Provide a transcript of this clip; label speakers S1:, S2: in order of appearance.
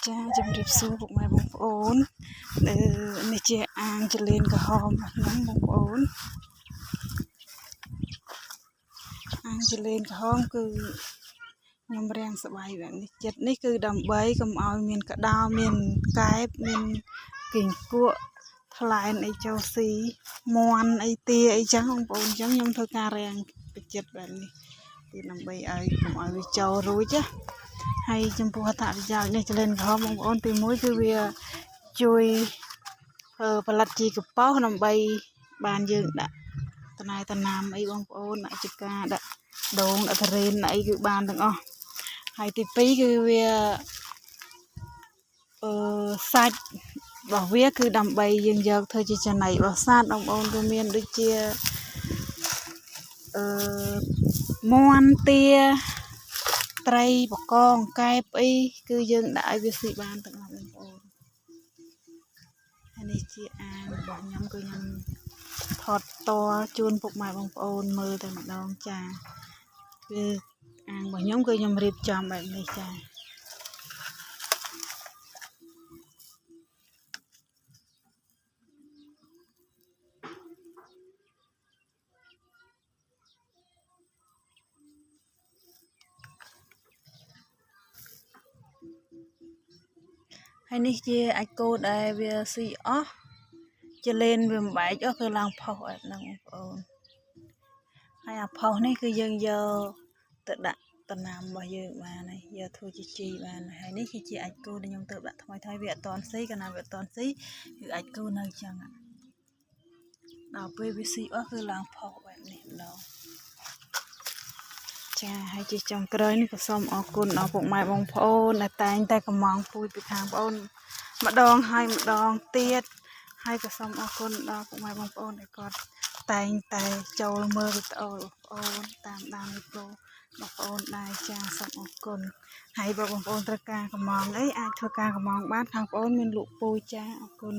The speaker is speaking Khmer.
S1: ចាជំរាបសួរពុកម៉ែបងប្អូននេះជាអាងចលៀនក្រហមហ្នឹងបងប្អូនអាងចលៀនក្រហមគឺខ្ញុំរាំងស្បៃបែបនេះចិត្តនេះគឺដើម្បីកុំឲ្យមានកដោមានកែបមានគីងគក់ថ្លែនអីចូលស៊ីមន់អីទាអីចឹងបងប្អូនចឹងខ្ញុំធ្វើការរាំងចិត្តបែបនេះគឺដើម្បីឲ្យកុំឲ្យវាចូលរួចណាហើយចំពោះអត្ថប្រយោជន៍នេះចលៀនក្រហមបងប្អូនទី1គឺវាជួយផលិតជីកប៉ោសដើម្បីបានយើងដាក់តំណាំអីបងប្អូនដាក់ចកាដាក់ដូងដាក់ធរេនអីគឺបានទាំងអស់ហើយទី2គឺវាសាច់របស់វាគឺដើម្បីយើងយកធ្វើជាចំណីរបស់សត្វបងប្អូនគឺមានដូចជាមាន់ទាត្រីបកងកែបអីគឺយើងដាក់ឲ្យវាស៊ីបានទាំងអស់បងប្អូនហើយនេះជាអាងរបស់ខ្ញុំគឺខ្ញុំថតតជូនពុកម៉ែបងប្អូនមើលតែម្ដងចាគឺអាងរបស់ខ្ញុំគឺខ្ញុំរៀបចំបែបនេះចាហើយនេះជាអាចគោដែលវាស៊ីអស់ចលៀនវាមិនបែកអស់គឺឡើងផុសបែបហ្នឹងបងប្អូនហើយអាផុសនេះគឺយើងយកទៅដាក់តំណាំរបស់យើងបានហើយយកធ្វើជាជីបានហើយនេះគឺជាអាចគោដែលខ្ញុំទៅដាក់ថ្មីវាអត់តន់ស៊ីកាលណាវាអត់តន់ស៊ីគឺអាចគោនៅចឹងដល់ពេលវាស៊ីអស់គឺឡើងផុសបែបនេះម្ដងចាហើយជាចុងក្រោយនេះក៏សូមអរគុណដល់ពុកម៉ែបងប្អូនដែលតែងតែកំងពូជពីខាងបងប្អូនម្ដងហើយម្ដងទៀតហើយក៏សូមអរគុណដល់ពុកម៉ែបងប្អូនដែលគាត់តែងតែចូលមើលវីដេអូបងប្អូនតាមដានវីដេអូបងប្អូនដែរចាសូមអរគុណហើយបងប្អូនត្រូវការកំងអីអាចធ្វើការកំងបានខាងបងប្អូនមានលក់ពូជចាអរគុណ